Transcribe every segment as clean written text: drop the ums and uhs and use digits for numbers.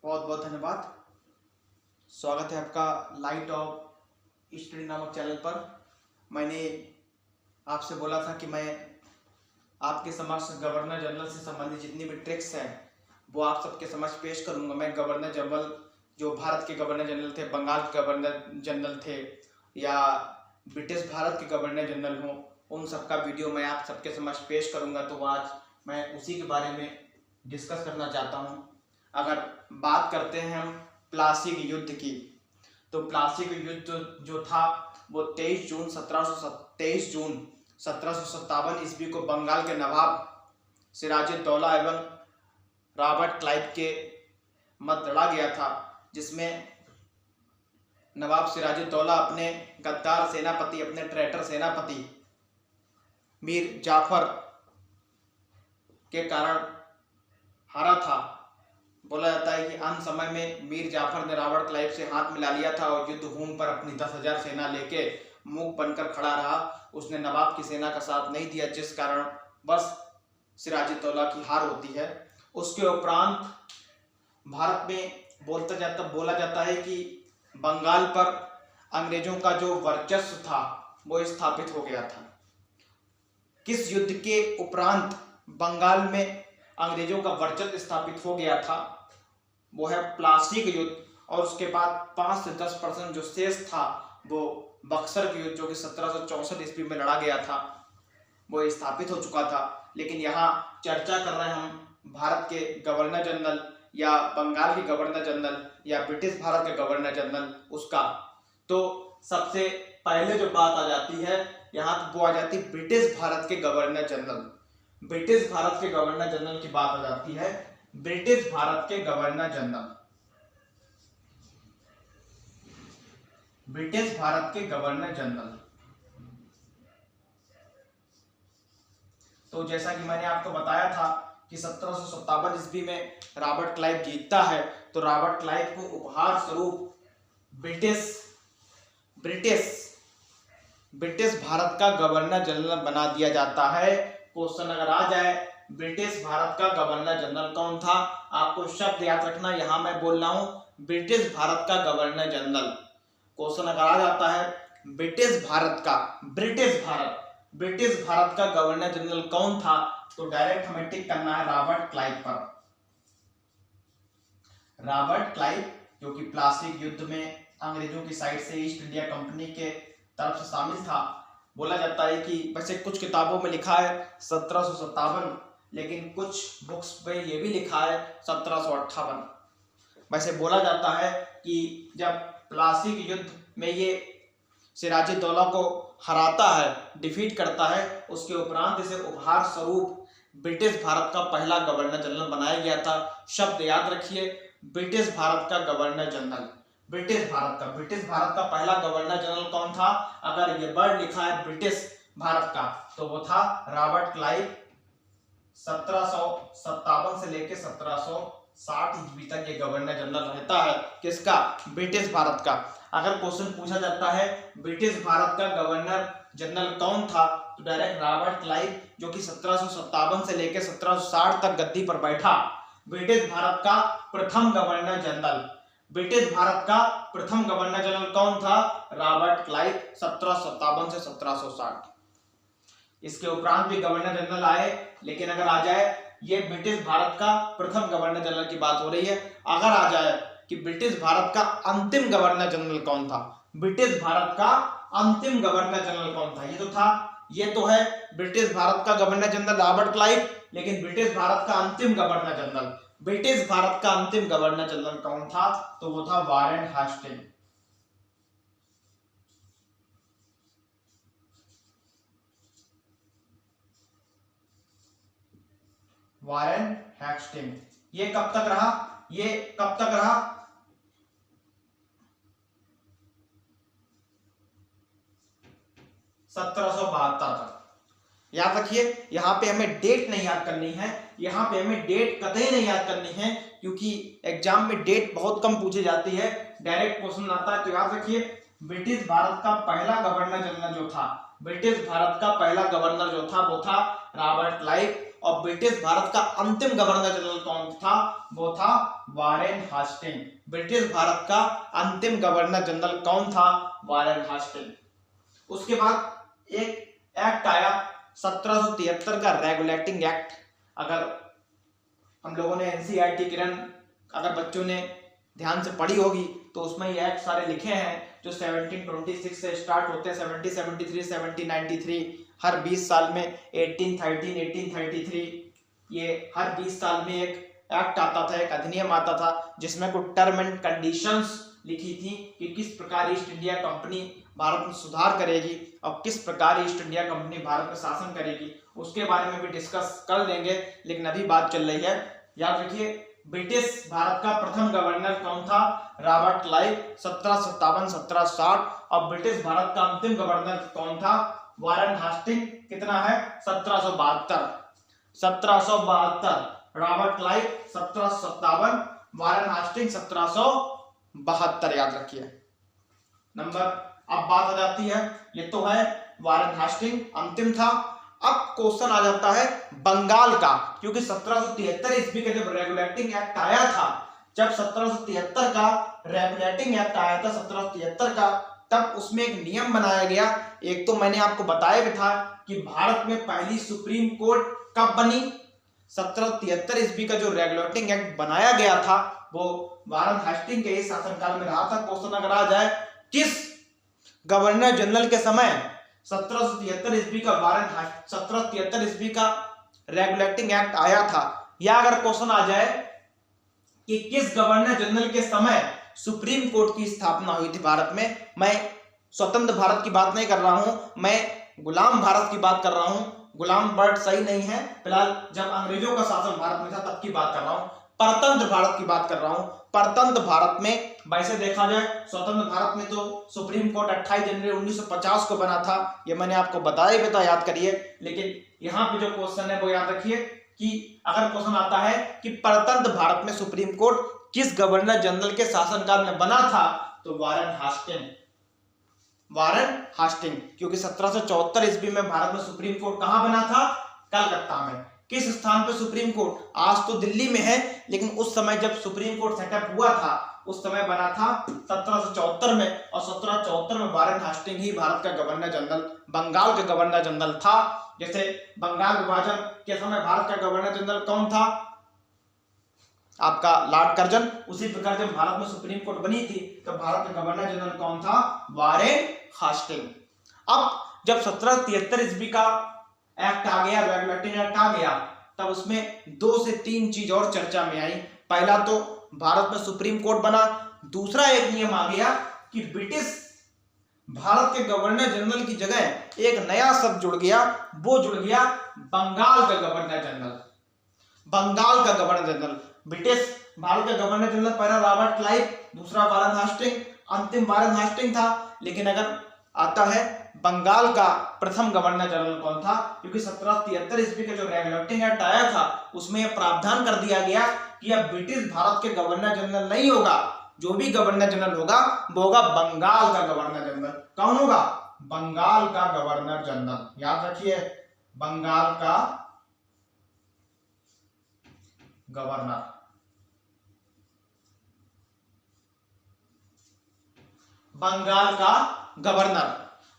बहुत बहुत धन्यवाद। स्वागत है आपका लाइट ऑफ स्टडी नामक चैनल पर। मैंने आपसे बोला था कि मैं आपके समक्ष गवर्नर जनरल से संबंधित जितनी भी ट्रिक्स हैं वो आप सबके समक्ष पेश करूंगा। मैं गवर्नर जनरल, जो भारत के गवर्नर जनरल थे, बंगाल के गवर्नर जनरल थे या ब्रिटिश भारत के गवर्नर जनरल हों, उन सबका वीडियो मैं आप सबके समक्ष पेश करूंगा। तो आज मैं उसी के बारे में डिस्कस करना चाहता हूं। अगर बात करते हैं हम प्लासी के युद्ध की, तो प्लासी का युद्ध जो था वो 23 जून 1757 ईस्वी को बंगाल के नवाब सिराजुद्दौला एवं रॉबर्ट क्लाइव के मध्य लड़ा गया था, जिसमें नवाब सिराजुद्दौला अपने गद्दार सेनापति, अपने ट्रैटर सेनापति मीर जाफर के कारण हारा था। बोला जाता है कि अंत समय में मीर जाफर ने रॉबर्ट क्लाइव से हाथ मिला लिया था और युद्ध भूमि पर अपनी 10,000 सेना लेके मूक बनकर खड़ा रहा। उसने नवाब की सेना का साथ नहीं दिया, जिस कारण बस सिराजुद्दौला की हार होती है। उसके उपरांत भारत में बोला जाता है कि बंगाल पर अंग्रेजों का जो वर्चस्व था वो स्थापित हो गया था। किस युद्ध के उपरांत बंगाल में अंग्रेजों का वर्चस्व स्थापित हो गया था वो है प्लासी का युद्ध। और उसके बाद 5 से 10% जो शेष था वो बक्सर का युद्ध, जो कि 1764 ईस्वी में लड़ा गया था, वो स्थापित हो चुका था। लेकिन यहाँ चर्चा कर रहे हैं हम भारत के गवर्नर जनरल या बंगाल के गवर्नर जनरल या ब्रिटिश भारत के गवर्नर जनरल उसका। तो सबसे पहले जो बात आ जाती है यहाँ, तो वो आ जाती है ब्रिटिश भारत के गवर्नर जनरल। ब्रिटिश भारत के गवर्नर जनरल की बात आ जाती है। ब्रिटिश भारत के गवर्नर जनरल, ब्रिटिश भारत के गवर्नर जनरल। तो जैसा कि मैंने आपको बताया था कि 1757 ईस्वी में रॉबर्ट क्लाइव जीतता है, तो रॉबर्ट क्लाइव को उपहार स्वरूप ब्रिटिश भारत का गवर्नर जनरल बना दिया जाता है। क्वेश्चन अगर आ जाए ब्रिटिश भारत का गवर्नर जनरल कौन था, आपको शब्द याद रखना। यहां मैं बोल रहा हूं ब्रिटिश भारत का गवर्नर जनरल। क्वेश्चन अगर आ जाता है ब्रिटिश भारत का गवर्नर जनरल कौन था, तो डायरेक्ट हमें टिक करना है रॉबर्ट क्लाइव पर। रॉबर्ट क्लाइव, जो कि प्लासी युद्ध में अंग्रेजों की साइड से ईस्ट इंडिया कंपनी के तरफ से शामिल था। बोला जाता है कि वैसे कुछ किताबों में लिखा है 1757, लेकिन कुछ बुक्स पे ये भी लिखा है 1758। वैसे बोला जाता है कि जब प्लासी के युद्ध में ये सिराजुद्दौला को हराता है, डिफीट करता है, उसके उपरांत इसे उपहार स्वरूप ब्रिटिश भारत का पहला गवर्नर जनरल बनाया गया था। शब्द याद रखिए, ब्रिटिश भारत का गवर्नर जनरल। ब्रिटिश भारत का पहला गवर्नर जनरल कौन था? अगर ये वर्ड लिखा है ब्रिटिश भारत का, तो वो था रॉबर्ट क्लाइव। 1757 से लेकर 1760 ईस्वी तक ये गवर्नर जनरल रहता है। किसका? ब्रिटिश भारत का। अगर क्वेश्चन पूछा जाता है ब्रिटिश भारत का गवर्नर जनरल कौन था, तो डायरेक्ट रॉबर्ट क्लाइव, जो कि 1757 से लेकर 1760 तक गद्दी पर बैठा। ब्रिटिश भारत का प्रथम गवर्नर जनरल, ब्रिटिश भारत का प्रथम गवर्नर जनरल कौन था? रॉबर्ट क्लाइव, 1757 से 1760। इसके उपरांत भी गवर्नर जनरल आए, लेकिन अगर आ जाए ये ब्रिटिश भारत का प्रथम गवर्नर जनरल की बात हो रही है। अगर आ जाए कि ब्रिटिश भारत का अंतिम गवर्नर जनरल कौन था, ब्रिटिश भारत का अंतिम गवर्नर जनरल कौन था, ये तो है ब्रिटिश भारत का गवर्नर जनरल रॉबर्ट क्लाइव, लेकिन ब्रिटिश भारत का अंतिम गवर्नर जनरल, ब्रिटिश भारत का अंतिम गवर्नर जनरल कौन था? तो वो था वारेन हेस्टिंग। Warren Hasting. ये कब तक रहा? 1772 तक। याद रखिए, यहां पे हमें डेट नहीं याद करनी है, यहां पे हमें डेट कतई नहीं याद करनी है, क्योंकि एग्जाम में डेट बहुत कम पूछी जाती है, डायरेक्ट क्वेश्चन आता है। तो याद रखिए, ब्रिटिश भारत का पहला गवर्नर जनरल जो था, ब्रिटिश भारत का पहला गवर्नर जो था वो था रॉबर्ट क्लाइव, और ब्रिटिश भारत का अंतिम गवर्नर जनरल कौन था? वो था वारेन हास्टिंग। ब्रिटिश भारत का अंतिम गवर्नर जनरल कौन था? Warren Hastings. उसके बाद एक एक्ट आया 1773 का रेगुलेटिंग एक्ट। अगर हम लोगों ने एनसीईआरटी किरण अगर बच्चों ने ध्यान से पढ़ी होगी तो उसमें ये एक्ट सारे लिखे हैं जो 1726 से स्टार्ट होते हैं, 1773, 1793, हर 20 साल में 1813, 1833 ये हर 20 साल में एक एक्ट आता था, एक अधिनियम आता था जिसमें कुछ टर्म एंड कंडीशंस लिखी थी कि किस प्रकार ईस्ट इंडिया कंपनी भारत में सुधार करेगी और किस प्रकार ईस्ट इंडिया कंपनी भारत में शासन करेगी, उसके बारे में भी डिस्कस कर लेंगे। लेकिन अभी बात चल रही है, याद रखिए, ब्रिटिश भारत का प्रथम गवर्नर कौन था? Robert Clive, 1757-1760। और ब्रिटिश भारत का अंतिम गवर्नर कौन था? Warren Hastings. कितना है? 1772। 1772 रॉबर्ट क्लाइव 1757, वारेन हास्टिंग 1772, याद रखिए नंबर। अब बात आ जाती है, ये तो है वारेन हास्टिंग अंतिम था। अब क्वेश्चन आ जाता है बंगाल का, क्योंकि 1773 ईस्वी का जब रेगुलेटिंग एक्ट आया था, जब 1773 का रेगुलेटिंग एक्ट आया था 1773 का, तब उसमें एक नियम बनाया गया। एक तो मैंने आपको बताया भी था कि भारत में पहली सुप्रीम कोर्ट कब बनी? 1773 ईस्वी का जो रेगुलेटिंग एक्ट बनाया गया था वो वारेन हास्टिंग के शासनकाल में रहा था। क्वेश्चन अगर आ जाए किस गवर्नर जनरल के समय 1773 ईस्वी का 1773 ईस्वी का रेगुलेटिंग एक्ट आया था, या अगर क्वेश्चन आ जाए कि किस गवर्नर जनरल के समय सुप्रीम कोर्ट की स्थापना हुई थी भारत में, मैं स्वतंत्र भारत की बात नहीं कर रहा हूं, मैं गुलाम भारत की बात कर रहा हूं। गुलाम वर्ड सही नहीं है, फिलहाल जब अंग्रेजों का शासन भारत में था तब की बात कर रहा हूं, परतंत्र भारत की बात कर रहा हूं। परतंत्र भारत में वैसे देखा जाए स्वतंत्र भारत में तो सुप्रीम कोर्ट 28 जनवरी 1950 को बना था, ये मैंने आपको बताया भी था, याद करिए। लेकिन यहाँ पे जो क्वेश्चन है वो याद रखिए कि अगर क्वेश्चन आता है कि परतंत्र भारत में सुप्रीम कोर्ट किस गवर्नर जनरल के शासनकाल में बना था, तो वारेन हास्टिंग। वारेन हास्टिंग, क्योंकि 1774 ईस्वी में भारत में सुप्रीम कोर्ट कहां बना था? कलकत्ता में। किस स्थान पे सुप्रीम कोर्ट? आज तो दिल्ली में है, लेकिन उस समय जब सुप्रीम कोर्ट सेटअप हुआ था उस समय बना था 1774 में, और 1774 में वारेन हास्टिंग ही भारत का गवर्नर जनरल, बंगाल का गवर्नर जनरल था। जैसे बंगाल विभाजन के समय भारत का गवर्नर जनरल कौन था? आपका लॉर्ड कर्जन। उसी प्रकार जब भारत में सुप्रीम कोर्ट बनी थी तो भारत का गवर्नर जनरल कौन था? Warren Hastings. अब जब 1773 ईस्वी का एक्ट आ गया, रेगुलेटिंग एक्ट आ गया, तब उसमें 2 से 3 चीज और चर्चा में आई। पहला तो भारत में सुप्रीम कोर्ट बना, दूसरा एक नियम आ गया कि ब्रिटिश भारत के गवर्नर जनरल की जगह एक नया शब्द जुड़ गया, वो जुड़ गया बंगाल का गवर्नर जनरल। बंगाल का गवर्नर जनरल, ब्रिटिश भारत का गवर्नर जनरल पहला रॉबर्ट क्लाइव, दूसरा वारेन हास्टिंग, अंतिम वारेन हास्टिंग था। लेकिन अगर आता है बंगाल का प्रथम गवर्नर जनरल कौन था? क्योंकि 1773 ईस्वी का जो रेगुलेटिंग एक्ट आया था उसमें यह प्रावधान कर दिया गया कि अब ब्रिटिश भारत के गवर्नर जनरल नहीं होगा, जो भी गवर्नर जनरल होगा वो होगा बंगाल का गवर्नर जनरल। कौन होगा? बंगाल का गवर्नर जनरल, याद रखिए, बंगाल का गवर्नर। बंगाल का गवर्नर,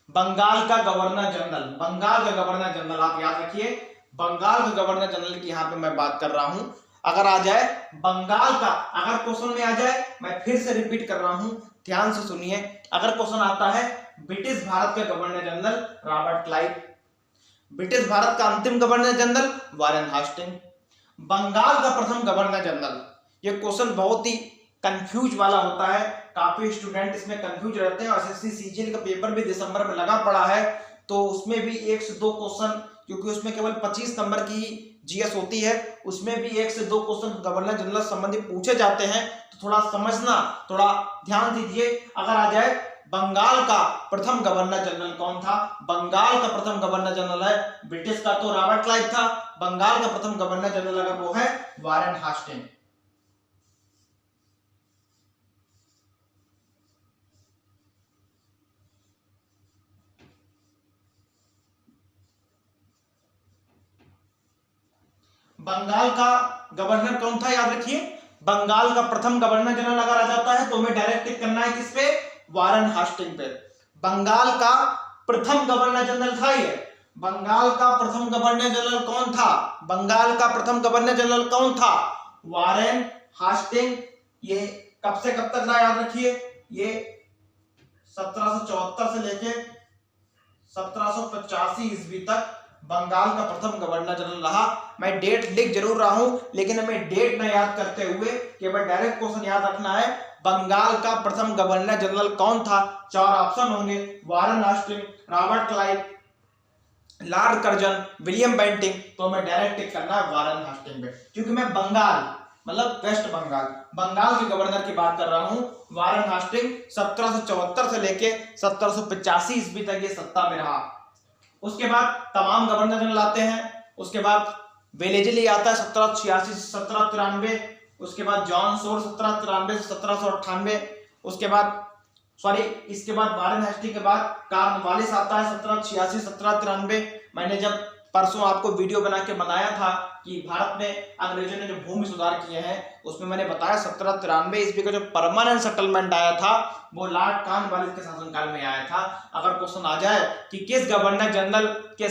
बंगाल का गवर्नर जनरल, बंगाल का गवर्नर जनरल, आप याद रखिए बंगाल का गवर्नर जनरल की यहां पे मैं बात कर रहा हूं। अगर आ जाए बंगाल का, अगर क्वेश्चन में आ जाए, मैं फिर से रिपीट कर रहा हूं, ध्यान से सुनिए। अगर क्वेश्चन आता है ब्रिटिश भारत का governor general Robert Clive, British Bharat का अंतिम governor general Warren Hastings, Bengal का प्रथम गवर्नर जनरल, ये क्वेश्चन बहुत ही कंफ्यूज वाला होता है, काफी स्टूडेंट इसमें कंफ्यूज रहते हैं। और एसएससी सीजीएल का पेपर भी दिसंबर में लगा पड़ा है, तो उसमें भी 1 से 2 क्वेश्चन, क्योंकि उसमें केवल 25 नंबर की जीएस होती है, उसमें भी 1 से 2 क्वेश्चन गवर्नर जनरल संबंधी पूछे जाते हैं, तो थोड़ा समझना, थोड़ा ध्यान दीजिए। अगर आ जाए बंगाल का प्रथम गवर्नर जनरल कौन था? बंगाल का प्रथम गवर्नर जनरल है, ब्रिटिश का तो रॉबर्ट क्लाइव था, बंगाल का प्रथम गवर्नर जनरल अगर वो है वारेन हास्टिंग। बंगाल का गवर्नर कौन था? याद रखिए बंगाल का प्रथम गवर्नर जनरल अगर आ जाता है तो हमें डायरेक्ट टिक करना है किस पे, वारेन हास्टिंग पे। बंगाल का प्रथम गवर्नर जनरल था ये। बंगाल का प्रथम गवर्नर जनरल कौन था? बंगाल का प्रथम गवर्नर जनरल कौन था? Warren Hastings. ये कब से कब तक रहा याद रखिए, ये 1774 से लेके 1785 ईस्वी तक बंगाल का प्रथम गवर्नर जनरल रहा। मैं डेट लिख जरूर रहा हूं, लेकिन हमें डेट न याद करते हुए केवल डायरेक्ट क्वेश्चन याद रखना है, बंगाल का प्रथम गवर्नर जनरल कौन था। 4 ऑप्शन होंगे, Warren Hastings, Robert Clive, Lord Curzon, William Bentinck. तो हमें डायरेक्ट टिक करना है वारेन हास्टिंग पे, क्योंकि मैं बंगाल मतलब वेस्ट बंगाल के गवर्नर की बात कर रहा हूं। वारेन हास्टिंग 1774 से लेके 1785 ईस्वी तक ये सत्ता में रहा। उसके बाद तमाम गवर्नर जनरल आते हैं। उसके बाद वेलेजली आता है 1786 से 1793। उसके बाद जॉन सोर 1793 से 1798। उसके बाद इसके बाद वारेन हास्टिंग के बाद कॉर्नवालिस आता है 1786 1793। मैंने जब परसों आपको वीडियो बना के बनाया था कि भारत में अंग्रेजों ने जो भूमि सुधार किए हैं, उसमें मैंने बताया 1793 ईस्वी का जो परमानेंट सेटलमेंट आया था वो लॉर्ड कॉर्नवालिस के शासनकाल में आया था। अगर क्वेश्चन आ जाए कि किस गवर्नर जनरल के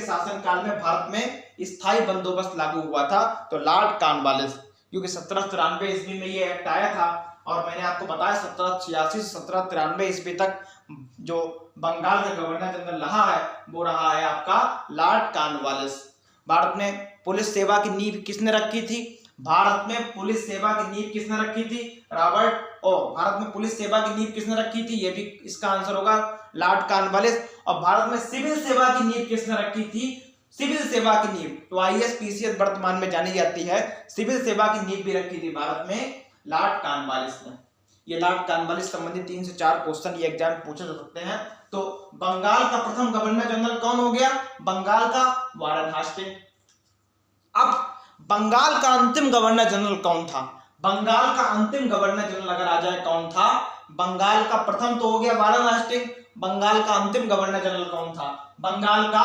शासनकाल में भारत में स्थायी बंदोबस्त लागू हुआ था, तो लॉर्ड कॉर्नवालिस, क्योंकि 1793 ईस्वी में ये एक्ट आया था। और मैंने आपको बताया 1786 से 1793 ईस्वी तक जो बंगाल का गवर्नर जनरल रहा है वो रहा है आपका लॉर्ड कॉर्नवालिस। भारत में पुलिस सेवा की नींव किसने रखी थी? भारत में पुलिस सेवा की नींव किसने रखी थी? भारत में पुलिस सेवा की नींव किसने रखी थी? ये भी इसका आंसर होगा लॉर्ड कॉर्नवालिस। और भारत में सिविल सेवा की नींव किसने रखी थी? सिविल सेवा की नींव तो आईएएस पीसीएस वर्तमान में जानी जाती है, सिविल सेवा की नींव भी रखी थी भारत में लॉर्ड कॉर्नवालिस ने। ये लॉर्ड कॉर्नवालिस संबंधित 3 से 4 क्वेश्चन ये एग्जाम पूछे जा सकते हैं। तो बंगाल का प्रथम गवर्नर जनरल कौन हो गया? बंगाल का वारेन हास्टिंग। अब बंगाल का अंतिम गवर्नर जनरल कौन था? बंगाल का अंतिम गवर्नर जनरल अगर आ जाए कौन था? बंगाल का प्रथम तो हो गया वारेन हास्टिंग, बंगाल का अंतिम गवर्नर जनरल कौन था? बंगाल का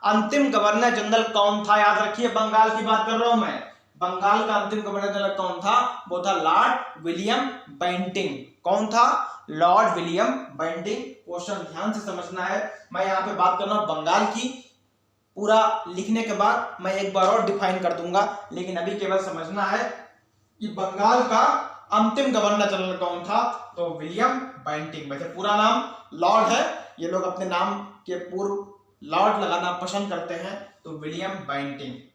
अंतिम गवर्नर जनरल कौन था? याद रखिए, बंगाल की बात कर रहा हूं मैं। बंगाल का अंतिम गवर्नर जनरल कौन था? वो था लॉर्ड विलियम बेंटिंक। कौन था? Lord William Bentinck. क्वेश्चन ध्यान से समझना है। मैं यहाँ पे बात कर रहा हूँ बंगाल की, पूरा लिखने के बाद मैं एक बार और डिफाइन कर दूंगा, लेकिन अभी केवल समझना है कि बंगाल का अंतिम गवर्नर जनरल कौन था? तो विलियम बेंटिंक। वैसे पूरा नाम लॉर्ड है, ये लोग अपने नाम के पूर्व लॉर्ड लगाना पसंद करते हैं, तो William Bentinck.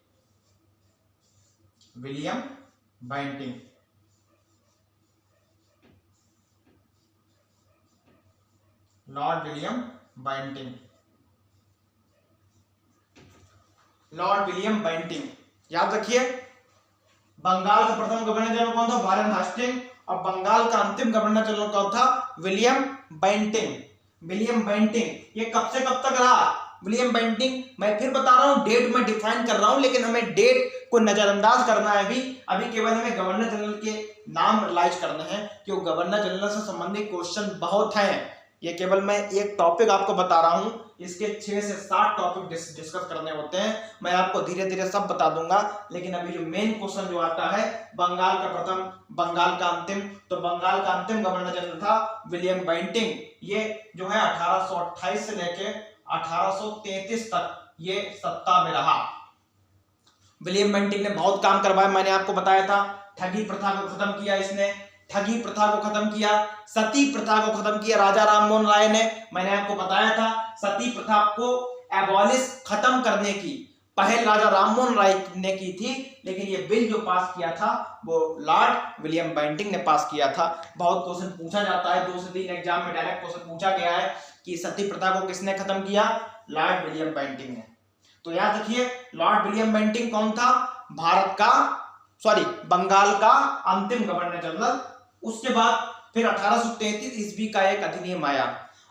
William Bentinck. Lord William Bentinck. Lord William Bentinck याद रखिए। बंगाल का प्रथम गवर्नर जनरल कौन था? Warren Hastings. और बंगाल का अंतिम गवर्नर जनरल कौन था? William Bentinck. विलियम बेंटिक ये कब से कब तक रहा? विलियम बेंटिक मैं फिर बता रहा हूं, डेट में डिफाइन कर रहा हूं, लेकिन हमें डेट को नजरअंदाज करना है। अभी केवल हमें गवर्नर जनरल के नाम रियलाइज करने हैं, क्योंकि गवर्नर जनरल से संबंधित क्वेश्चन बहुत हैं। ये केवल मैं एक टॉपिक आपको बता रहा हूं, इसके 6 से 7 टॉपिक डिस्कस करने होते हैं। मैं आपको धीरे धीरे सब बता दूंगा, लेकिन अभी जो मेन क्वेश्चन जो आता है बंगाल का प्रथम, बंगाल का अंतिम, तो बंगाल का अंतिम गवर्नर जनरल था विलियम बेंटिक। ये जो है 1828 से लेके 1833 तक ये सत्ता में रहा। विलियम बेंटिक ने बहुत काम करवाया, मैंने आपको बताया था। ठगी प्रथा को खत्म किया इसने, ठगी प्रथा को खत्म किया, सती प्रथा को खत्म किया राजा राममोहन राय ने। मैंने आपको बताया था सती प्रथा को एबॉलिश खत्म करने की पहल राजा राममोहन राय ने की थी, लेकिन ये बिल जो पास किया था वो लॉर्ड विलियम बेंटिक ने पास किया था। बहुत क्वेश्चन पूछा जाता है, 2 से 3 एग्जाम में डायरेक्ट क्वेश्चन पूछा गया है कि सती प्रथा को किसने खत्म किया? लॉर्ड विलियम बेंटिक ने। तो याद रखिए लॉर्ड विलियम बेंटिक कौन था? बंगाल का अंतिम गवर्नर जनरल। उसके बाद फिर 1833 ईस्वी का एक अधिनियम आया।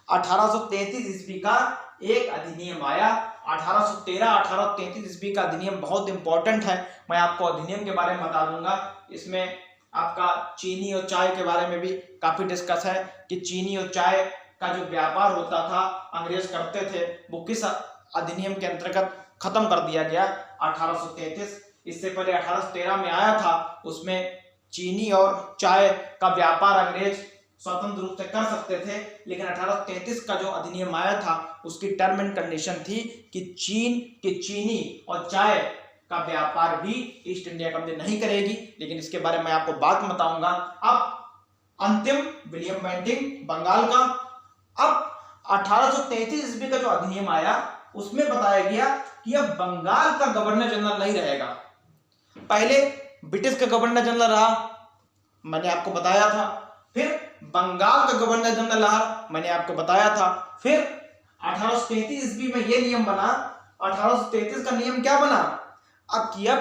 1833 ईस्वी का एक अधिनियम आया। 1833 ईस्वी का अधिनियम बहुत इंपॉर्टेंट है, मैं आपको अधिनियम के बारे में बता दूंगा। इसमें आपका चीनी और चाय के बारे में भी काफी डिस्कस है कि चीनी और चाय का जो व्यापार होता था अंग्रेज करते थे, वो किस अधिनियम के अंतर्गत खत्म कर दिया गया? 1833 इससे पहले 1813 में आया था, उसमें चीनी और चाय का व्यापार अंग्रेज स्वतंत्र रूप से कर सकते थे, लेकिन 1833 का जो अधिनियम आया था उसकी टर्म एंड कंडीशन थी कि चीन की चीनी और चाय का व्यापार भी ईस्ट इंडिया कंपनी नहीं करेगी, लेकिन इसके बारे में आपको बात बताऊंगा। अब अंतिम विलियम बेंटिंक बंगाल का। अब 1833 ईस्वी का जो अधिनियम आया उसमें बताया गया कि अब बंगाल का गवर्नर जनरल नहीं रहेगा। पहले ब्रिटिश का गवर्नर जनरल रहा, मैंने आपको बताया था। फिर बंगाल का गवर्नर जनरल रहा, मैंने आपको बताया था। फिर 1833 ईस्वी में यह नियम बना, 1833 का नियम क्या बना, अब कि अब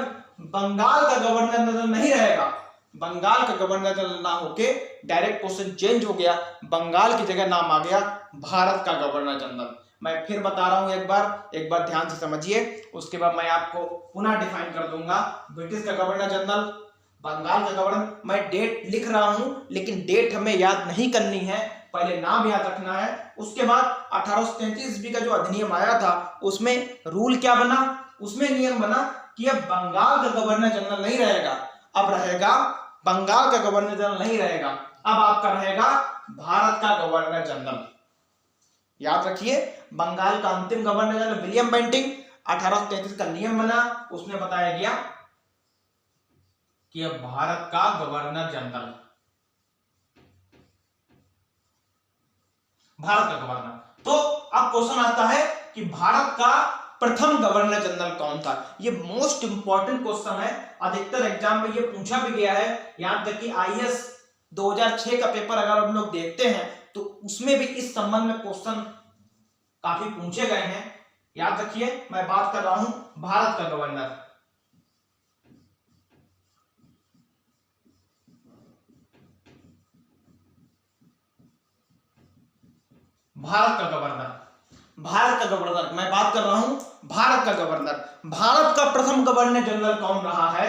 बंगाल का गवर्नर जनरल नहीं रहेगा। बंगाल का गवर्नर जनरल ना होके डायरेक्ट क्वेश्चन चेंज हो गया, बंगाल की जगह नाम आ गया भारत का गवर्नर जनरल। मैं फिर बता रहा हूं, एक बार ध्यान से समझिए, उसके बाद मैं आपको पुनः डिफाइन कर दूंगा। ब्रिटिश का गवर्नर जनरल, बंगाल का गवर्नर। मैं डेट लिख रहा हूं, लेकिन डेट हमें याद नहीं करनी है, पहले नाम याद रखना है। उसके बाद 1833 ईस्वी का जो अधिनियम आया था उसमें रूल क्या बना, उसमें नियम बना कि अब बंगाल का गवर्नर जनरल नहीं रहेगा, अब रहेगा बंगाल का गवर्नर जनरल नहीं रहेगा, अब आपका रहेगा भारत का गवर्नर जनरल। याद रखिए, बंगाल का अंतिम गवर्नर जनरल विलियम बेंटिंक, 1833 का नियम बना, उसमें बताया गया कि अब भारत का गवर्नर जनरल, भारत का गवर्नर। तो अब क्वेश्चन आता है कि भारत का प्रथम गवर्नर जनरल कौन था। ये मोस्ट इंपॉर्टेंट क्वेश्चन है, अधिकतर एग्जाम में ये पूछा भी गया है। याद रखिए, आईएएस 2006 का पेपर अगर हम लोग देखते हैं तो उसमें भी इस संबंध में क्वेश्चन काफी पूछे गए हैं। याद रखिए, मैं बात कर रहा हूं भारत का गवर्नर। भारत का गवर्नर, भारत का गवर्नर, मैं बात कर रहा हूं भारत का गवर्नर। भारत का प्रथम गवर्नर जनरल कौन रहा है,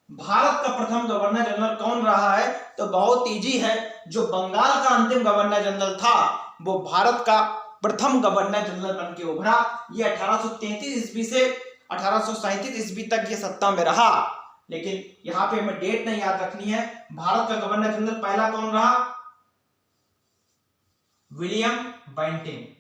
भारत का प्रथम गवर्नर जनरल कौन रहा है, तो बहुत इजी है। जो बंगाल का अंतिम गवर्नर जनरल था वो भारत का प्रथम गवर्नर जनरल बन के उभरा। ये 1833 ईस्वी से 1837 ईस्वी तक ये सत्ता में रहा, लेकिन यहां पे हमें डेट नहीं याद रखनी है। भारत का गवर्नर जनरल पहला कौन रहा, विलियम बेंटिंक।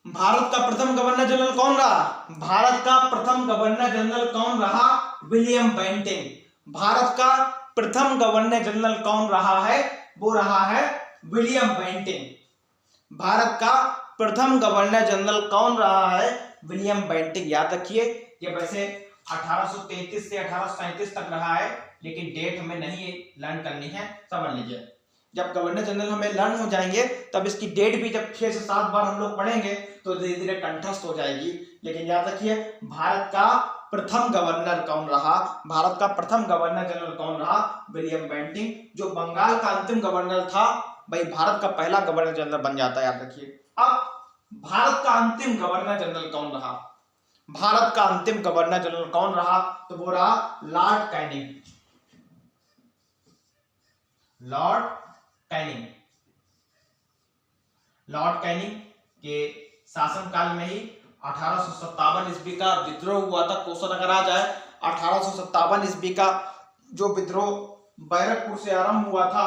भारत का प्रथम गवर्नर जनरल कौन रहा, भारत का प्रथम गवर्नर जनरल कौन रहा, विलियम बेंटिंक। भारत का प्रथम गवर्नर जनरल कौन रहा है, वो रहा है विलियम बेंटिंक। भारत का प्रथम गवर्नर जनरल कौन रहा है, विलियम बेंटिक। याद रखिए, ये वैसे 1833 से 1837 तक रहा है, लेकिन डेट हमें नहीं लर्न करनी है, समझ लीजिए। जब गवर्नर जनरल हमें लर्न हो जाएंगे तब इसकी डेट भी जब 6 से 7 बार हम लोग पढ़ेंगे तो धीरे धीरे कंठस्थ हो जाएगी। लेकिन याद रखिए, भारत का प्रथम गवर्नर कौन रहा, भारत का प्रथम गवर्नर जनरल कौन रहा, विलियम बेंटिक। जो बंगाल का अंतिम गवर्नर था, भाई भारत का पहला गवर्नर जनरल बन जाता है, याद रखिए। अब भारत का अंतिम गवर्नर जनरल कौन रहा, भारत का अंतिम गवर्नर जनरल कौन रहा, तो वो रहा Lord Canning. Lord Canning, Lord Canning के शासनकाल में ही 1857 ईस्वी का विद्रोह हुआ था। क्वेश्चन अगर आ जाए, 1857 ईस्वी का जो विद्रोह बैरकपुर से आरंभ हुआ था,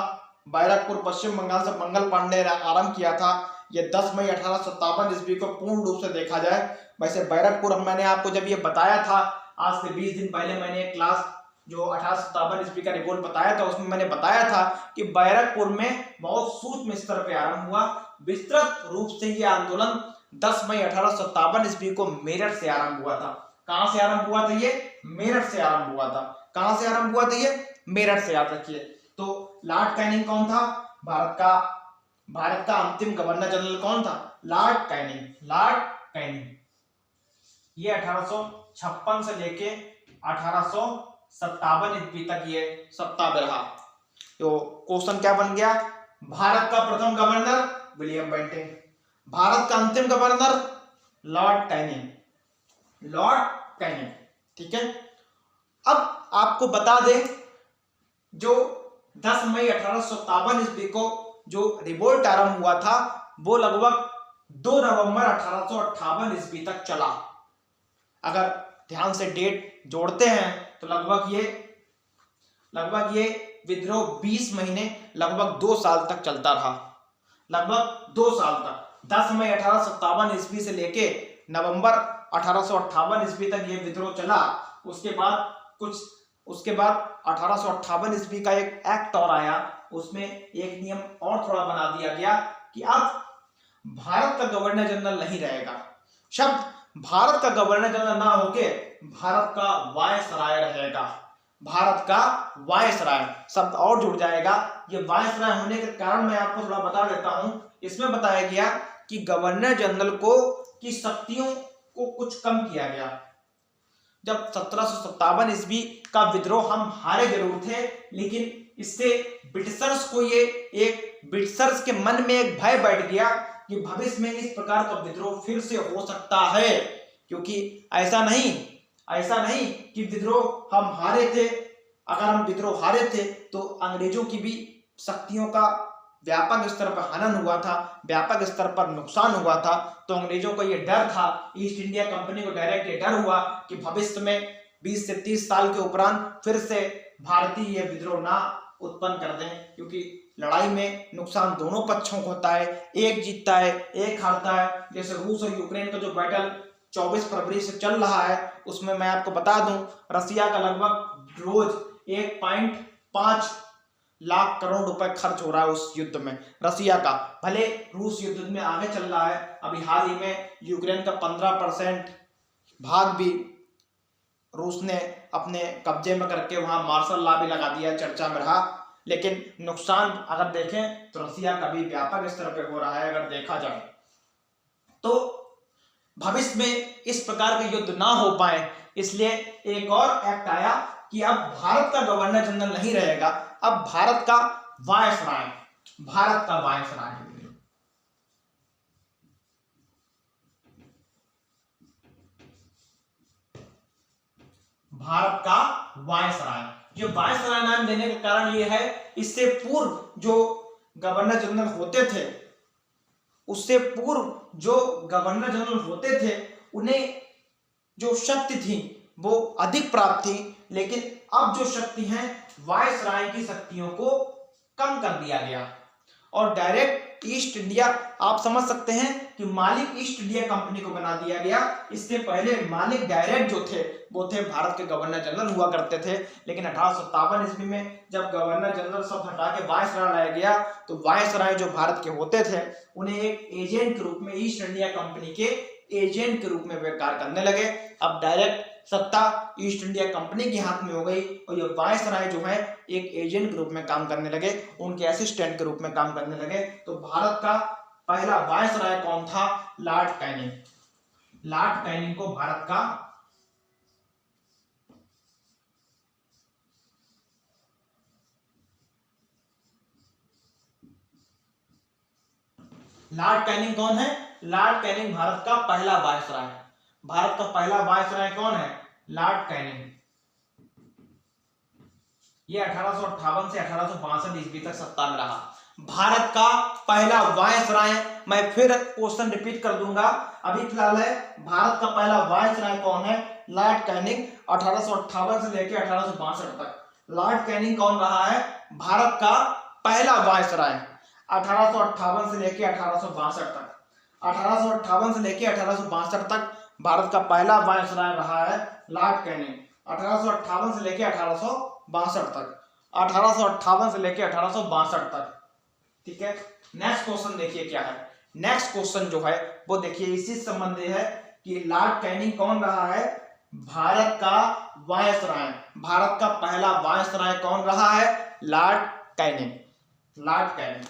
बैरकपुर पश्चिम बंगाल से मंगल पांडे ने आरंभ किया था। ये 10 मई 1857 ईस्वी को पूर्ण रूप से देखा जाए। वैसे बैरकपुर मैंने आपको जब ये बताया था, आज से 20 दिन पहले मैंने एक क्लास जो 1857 ईस्वी का रिपोर्ट बताया था, उसमें मैंने बताया था कि बैरकपुर में बहुत सूक्ष्म स्तर पर आरंभ हुआ। विस्तृत रूप से ये आंदोलन 10 मई 1857 ईस्वी को मेरठ से आरंभ हुआ था। कहां से आरंभ हुआ था ये, मेरठ से आरंभ हुआ था। कहां से आरंभ हुआ था ये, मेरठ से। याद रखिए। तो लॉर्ड कैनिंग कौन था, भारत का अंतिम गवर्नर जनरल कौन था, लॉर्ड कैनिंग। लॉर्ड कैनिंग ये 1856 से लेके 1857 ईस्वी तक ये सत्ता में रहा। तो क्वेश्चन क्या बन गया, भारत का प्रथम गवर्नर विलियम बेंटिक, भारत का अंतिम governor Lord Canning. Lord Canning, ठीक है। अब आपको बता दें, जो 10 मई 1857 ईस्वी को जो रिवोल्ट आरंभ हुआ था वो लगभग 2 नवंबर 1858 ईस्वी तक चला। अगर ध्यान से डेट जोड़ते हैं तो लगभग ये विद्रोह 20 महीने लगभग 2 साल तक चलता रहा, लगभग 2 साल तक। 10 मई 1857 ईस्वी से लेके नवंबर 1858 ईस्वी तक ये विद्रोह चला। उसके बाद 1858 ईस्वी का एक एक्ट और आया, उसमें एक नियम और थोड़ा बना दिया गया कि अब भारत का गवर्नर जनरल नहीं रहेगा। शब्द भारत का गवर्नर जनरल ना होके भारत का वायसराय रहेगा। भारत का वायसराय शब्द और जुड़ जाएगा। ये वायसराय होने के कारण मैं आपको थोड़ा बता देता हूं। इसमें बताया गया कि गवर्नर जनरल की शक्तियों को कुछ कम किया गया। जब 1757 ईस्वी का विद्रोह हम हारे जरूर थे, लेकिन इससे ब्रिटिशर्स के मन में एक भय बैठ गया कि भविष्य में इस प्रकार का विद्रोह फिर से हो सकता है। क्योंकि ऐसा नहीं कि विद्रोह हम हारे थे, अगर हम विद्रोह हारे थे तो अंग्रेजों की भी शक्तियों का व्यापक स्तर पर हनन हुआ था, व्यापक स्तर पर नुकसान हुआ था। तो अंग्रेजों को यह डर था, ईस्ट इंडिया कंपनी को डायरेक्ट ये डर हुआ कि भविष्य में 20 से 30 साल के उपरांत फिर से भारतीय ये विद्रोह ना उत्पन्न कर दें, क्योंकि लड़ाई में नुकसान दोनों पक्षों को होता है, एक जीतता है एक हारता है। जैसे रूस और यूक्रेन का जो बैटल 24 फरवरी से चल रहा है, उसमें मैं आपको बता दूं रसिया का लगभग रोज 1.5 लाख करोड़ रुपए खर्च हो रहा है उस युद्ध में, रसिया का। भले रूस युद्ध में आगे चल रहा है, अभी हाल ही में यूक्रेन का 15% भाग भी रूस ने अपने कब्जे में करके वहां मार्शल लॉ भी लगा दिया, चर्चा में रहा। लेकिन नुकसान अगर देखें तो रसिया का भी व्यापक स्तर पर हो रहा है। अगर देखा जाए तो भविष्य में इस प्रकार के युद्ध ना हो पाए, इसलिए एक और एक्ट आया कि अब भारत का गवर्नर जनरल नहीं रहेगा, अब भारत का वायसराय भारत का वायसराय जो वायसराय नाम देने का कारण यह है, इससे पूर्व जो गवर्नर जनरल होते थे, उससे पूर्व जो गवर्नर जनरल होते थे उन्हें जो शक्ति थी वो अधिक प्राप्त थी, लेकिन अब जो शक्ति है वायसराय की शक्तियों को कम कर दिया गया और डायरेक्ट ईस्ट इंडिया, आप समझ सकते हैं कि मालिक ईस्ट इंडिया कंपनी को बना दिया गया। इससे पहले मालिक डायरेक्ट जो थे वो थे भारत के गवर्नर जनरल हुआ करते थे। लेकिन 1857 ईस्वी में जब गवर्नर जनरल सब हटा के वायसराय लाया गया तो वायसराय जो भारत के होते थे उन्हें एक एजेंट के रूप में, ईस्ट इंडिया कंपनी के एजेंट के रूप में वे कार्य करने लगे। अब डायरेक्ट सत्ता ईस्ट इंडिया कंपनी के हाथ में हो गई और ये वायसराय जो है एक एजेंट के रूप में काम करने लगे, उनके असिस्टेंट के रूप में काम करने लगे। तो भारत का पहला वायसराय कौन था? Lord Canning. लॉर्ड कैनिंग को भारत का लॉर्ड कैनिंग कौन है? लॉर्ड कैनिंग भारत का पहला वायसराय है। भारत का पहला वायसराय कौन है? Lord Canning. ये 1858 से 1862 ईस्वी तक सत्ता में रहा। भारत का पहला वायसराय, मैं फिर क्वेश्चन रिपीट कर दूंगा, अभी फिलहाल है भारत का पहला वायसराय कौन है? Lord Canning. 1858 से लेकर 1862 तक लॉर्ड कैनिंग कौन रहा है? भारत का पहला वायसराय। 1858 से लेकर 1862 तक, 1858 से लेकर 1862 तक भारत का पहला वायसराय रहा है लॉर्ड कैनिंग। 1858 से लेकर 1862 तक, 1858 से लेकर 1862 तक। ठीक है, नेक्स्ट क्वेश्चन देखिए क्या है। नेक्स्ट क्वेश्चन जो है वो देखिए इसी से संबंधित है कि लॉर्ड कैनिंग कौन रहा है? भारत का वायसराय। भारत का पहला वायसराय कौन रहा है? Lord Canning. Lord Canning.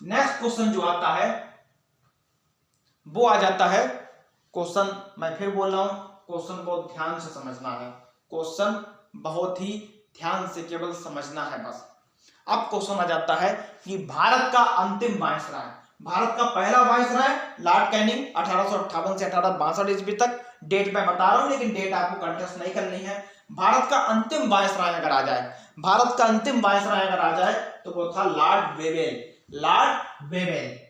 Next question जो आता है वो आ जाता है, क्वेश्चन मैं फिर बोल रहा हूं, क्वेश्चन बहुत ध्यान से समझना है, क्वेश्चन बहुत ही ध्यान से केवल समझना है बस। अब क्वेश्चन आ जाता है कि भारत का अंतिम वायसराय, भारत का पहला वायसराय लॉर्ड कैनिंग 1858 से 1862 ईस्वी तक। डेट मैं बता रहा हूं लेकिन डेट आपको कंटेस्ट नहीं करनी है। भारत का अंतिम वायसराय अगर आ जाए, भारत का अंतिम वायसराय अगर आ जाए तो वो था लॉर्ड वेवेल। Lord Wavell.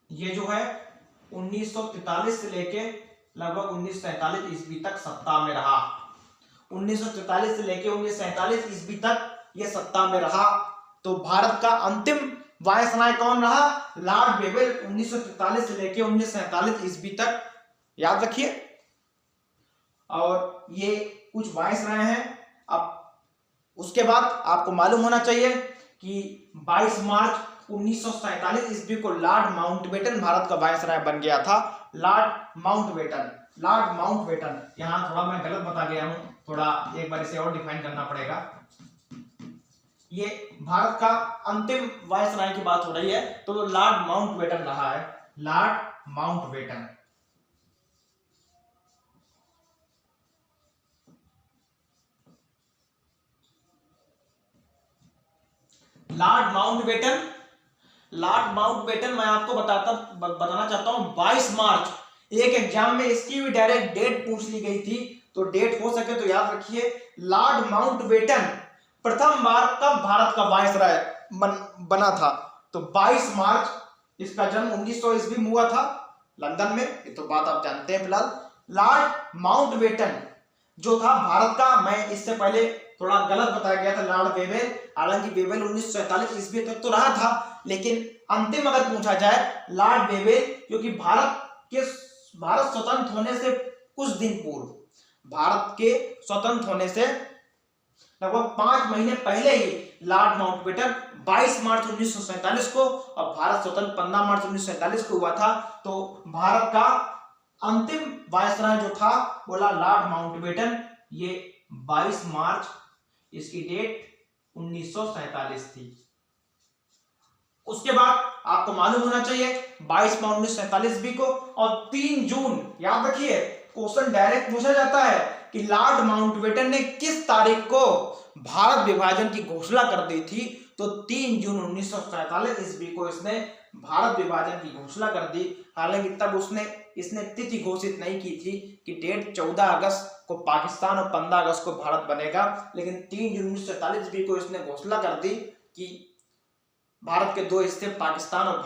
ये जो है 1943 से लेके लगभग 1947 ईस्वी तक सत्ता में रहा। 1943 से लेके 1947 ईस्वी तक ये सत्ता में रहा। तो भारत का अंतिम वायसराय कौन रहा? Lord Wavell. 1943 से लेके 1947 ईस्वी तक, याद रखिए। और ये कुछ वायसराय हैं। अब उसके बाद आपको मालूम होना चाहिए कि 22 मार्च 1947 ईस्वी को लॉर्ड माउंटबेटन भारत का वायसराय बन गया था। Lord Mountbatten, Lord Mountbatten. यहां थोड़ा मैं गलत बता गया हूं, थोड़ा एक बार इसे और डिफाइन करना पड़ेगा। ये भारत का अंतिम वायसराय की बात हो रही है तो लॉर्ड माउंटबेटन रहा है। Lord Mountbatten. Lord Mountbatten, Lord Mountbatten मैं आपको बताना चाहता हूं 22 मार्च। एक एग्जाम में इसकी भी डायरेक्ट डेट पूछ ली गई थी, तो डेट हो सके तो याद रखिए। लॉर्ड माउंटबेटन प्रथम बार कब भारत का वायसराय बना था? तो 22 मार्च। इसका जन्म 1900 ईस्वी में हुआ था लंदन में, ये तो बात आप जानते हैं। फिलहाल लॉर्ड माउंटबेटन जो था भारत का, मैं इससे पहले थोड़ा गलत बताया गया था लॉर्ड वेवेल। हालांकि वेवेल 1947 ईस्वी तक तो रहा था, लेकिन अंतिम अगर पूछा जाए लॉर्ड वेवेल, क्योंकि भारत स्वतंत्र होने से कुछ दिन पूर्व, भारत के स्वतंत्र होने से लगभग 5 महीने पहले ही लॉर्ड माउंटबेटन 22 मार्च 1947 को और भारत स्वतंत्र 15 मार्च 1947 को हुआ था। तो भारत का अंतिम वायसराय जो था बोला लॉर्ड माउंटबेटन। ये 22 मार्च, इसकी डेट 1947 थी। उसके बाद आपको मालूम होना चाहिए 22 मार्च 1947 ईस्वी को और 3 जून, याद रखिए क्वेश्चन डायरेक्ट पूछा जाता है कि लॉर्ड माउंटबेटन ने किस तारीख को भारत विभाजन की घोषणा कर दी थी? तो 3 जून 1947 ईस्वी को इसने भारत विभाजन की घोषणा कर दी। हालांकि तब इसने तिथि घोषित नहीं की थी कि डेट 14 अगस्त को पाकिस्तान और 15 अगस्त को भारत बनेगा, लेकिन 3 जून 1947 ईस्वी को इसने घोषणा कर दी कि भारत के 2 हिस्से पाकिस्तान और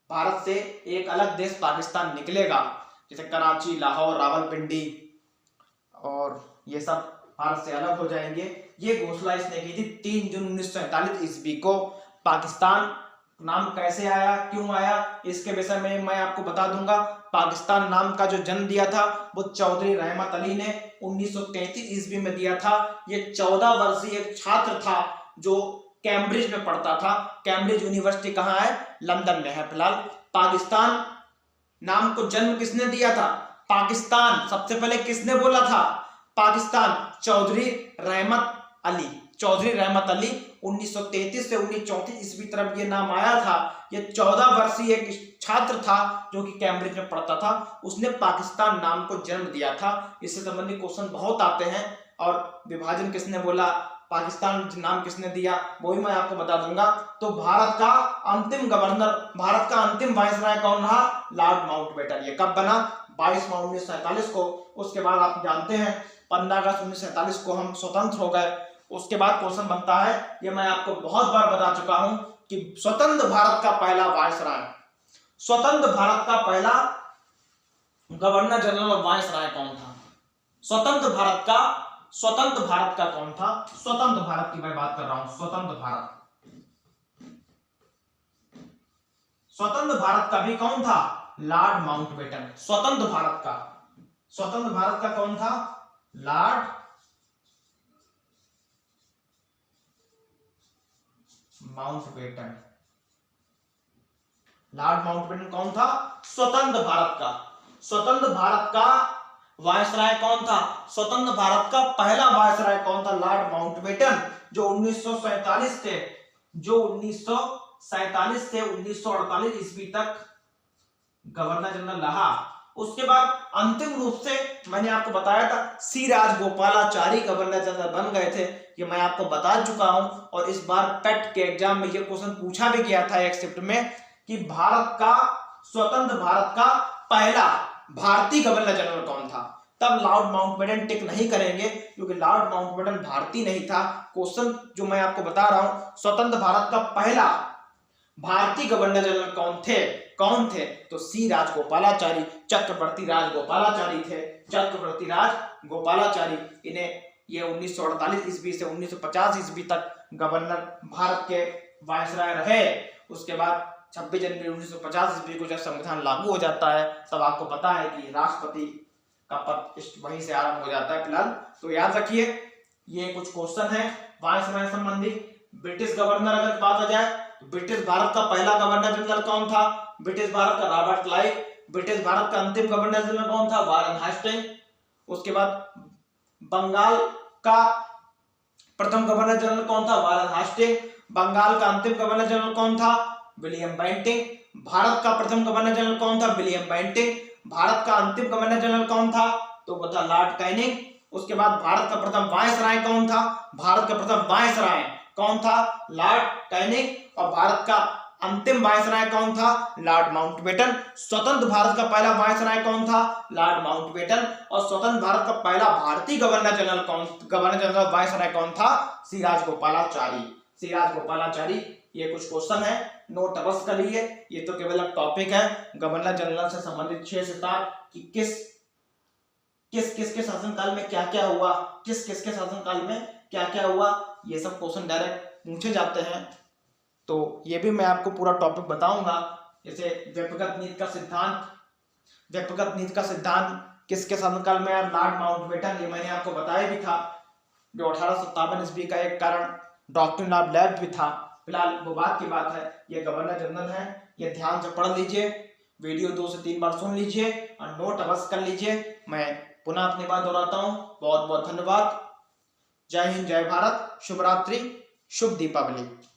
भारत से एक अलग देश पाकिस्तान निकलेगा, जैसे कराची, लाहौर, रावलपिंडी और ये सब भारत से अलग हो जाएंगे। ये घोषणा इसने की थी 3 जून 1947 ईस्वी को। पाकिस्तान नाम कैसे आया, क्यों आया, इसके विषय में मैं आपको बता दूंगा। पाकिस्तान नाम का जो जन्म दिया था वो चौधरी रहमत अली ने 1933 ईस्वी में दिया था। ये 14 वर्षीय एक छात्र था जो कैम्ब्रिज में पढ़ता था। कैम्ब्रिज यूनिवर्सिटी कहाँ है? लंदन में है। फिलहाल पाकिस्तान नाम को जन्म किसने दिया था? पाकिस्तान सबसे पहले किसने बोला था? पाकिस्तान, चौधरी रहमत अली। चौधरी रहमत अली 1933 से 1934 ईस्वी तरफ ये नाम आया था। ये 14 वर्षीय एक छात्र था जो कि कैम्ब्रिज में पढ़ता था, उसने पाकिस्तान नाम को जन्म दिया था। इससे संबंधित क्वेश्चन बहुत आते हैं। और विभाजन किसने बोला, पाकिस्तान नाम किसने दिया, वो भी मैं आपको बता दूंगा। तो भारत का अंतिम गवर्नर, भारत का अंतिम वायसराय कौन रहा? Lord Mountbatten. ये कब बना? 22 मार्च 1947 को। उसके बाद आप जानते हैं 15 अगस्त 1947 को हम स्वतंत्र हो गए। उसके बाद क्वेश्चन बनता है, ये मैं आपको बहुत बार बता चुका हूं कि स्वतंत्र भारत का पहला वायसराय, स्वतंत्र भारत का पहला गवर्नर जनरल ऑफ वायसराय कौन था? स्वतंत्र भारत का कौन था? स्वतंत्र भारत की मैं बात कर रहा हूं। स्वतंत्र भारत का भी कौन था? Lord Mountbatten. स्वतंत्र भारत का कौन था? Lord Mountbatten. लॉर्ड माउंटबेटन कौन था? स्वतंत्र भारत का वायसराय कौन था? स्वतंत्र भारत का पहला वायसराय कौन था? लॉर्ड माउंटबेटन, जो 1947 से 1948 ईस्वी तक गवर्नर जनरल रहा। उसके बाद अंतिम रूप से मैंने आपको बताया था सी राजगोपालाचारी गवर्नर जनरल बन गए थे। ये मैं आपको बता चुका हूं। और इस बार पेट के एग्जाम में ये क्वेश्चन पूछा भी गया था एक शिफ्ट में कि स्वतंत्र भारत का पहला भारतीय गवर्नर जनरल कौन था। तब लॉर्ड माउंटबेटन टिक नहीं करेंगे क्योंकि लॉर्ड माउंटबेटन भारतीय नहीं था। क्वेश्चन जो मैं आपको बता रहा हूं, स्वतंत्र भारत का पहला भारतीय गवर्नर जनरल कौन थे? तो सी राजगोपालाचारी, चक्रवर्ती राजगोपालाचारी थे। चक्रवर्ती राजगोपालाचारी, इन्हें ये 1948 ईस्वी से 1950 ईस्वी तक गवर्नर भारत के वायसराय रहे। उसके बाद 26 जनवरी 1950 ईस्वी को जब संविधान लागू हो जाता है, तब आपको पता है कि राष्ट्रपति का पद वहीं से आरंभ हो जाता है फिलहाल। तो याद रखिए, ये कुछ क्वेश्चन है वायसराय संबंधी। ब्रिटिश गवर्नर अगर बात आ जाए तो ब्रिटिश भारत का पहला गवर्नर जनरल कौन था? ब्रिटिश भारत का रॉबर्ट क्लाइव। ब्रिटिश भारत का अंतिम गवर्नर जनरल कौन था? Warren Hastings. उसके बाद बंगाल का प्रथम गवर्नर जनरल कौन था? Warren Hasting. बंगाल का अंतिम गवर्नर जनरल कौन था? William Bentinck. भारत का प्रथम गवर्नर जनरल कौन था? William Bentinck. भारत का अंतिम गवर्नर जनरल कौन था? तो वो था लॉर्ड कैनिंग। उसके बाद भारत का प्रथम वायसराय कौन था? भारत का प्रथम वायसराय कौन था? Lord Canning. और भारत का अंतिम वायसराय कौन था? Lord Mountbatten. स्वतंत्र भारत का पहला वायसराय कौन था? Lord Mountbatten. और स्वतंत्र भारत का पहला भारतीय गवर्नर जनरल वायसराय कौन था? सी राजगोपालाचारी। सी राजगोपालाचारी। ये कुछ क्वेश्चन है, नोट अवश्य कर लीजिए। ये तो केवल एक टॉपिक है गवर्नर जनरल से संबंधित 6 से 7 कि किस के शासनकाल में क्या क्या हुआ, किस के शासनकाल में क्या क्या हुआ, ये सब क्वेश्चन डायरेक्ट पूछे जाते हैं। तो ये भी मैं आपको पूरा टॉपिक बताऊंगा। जैसे व्यक्तिगत नीति का सिद्धांत किसके शासनकाल में? लॉर्ड माउंटबेटन, ये मैंने आपको बताया भी था, जो 1857 ईस्वी का एक कारण डॉक्ट्रिन ऑफ लैब्स भी था। फिलहाल वो बात की बात है, ये गवर्नर जनरल है। ये ध्यान से पढ़ लीजिए, वीडियो 2 से 3 बार सुन लीजिए और नोट अवश्य कर लीजिए। मैं पुनः अपनी बात दोहराता हूँ। बहुत बहुत धन्यवाद। जय हिंद, जय भारत, शुभ रात्रि, शुभ दीपावली।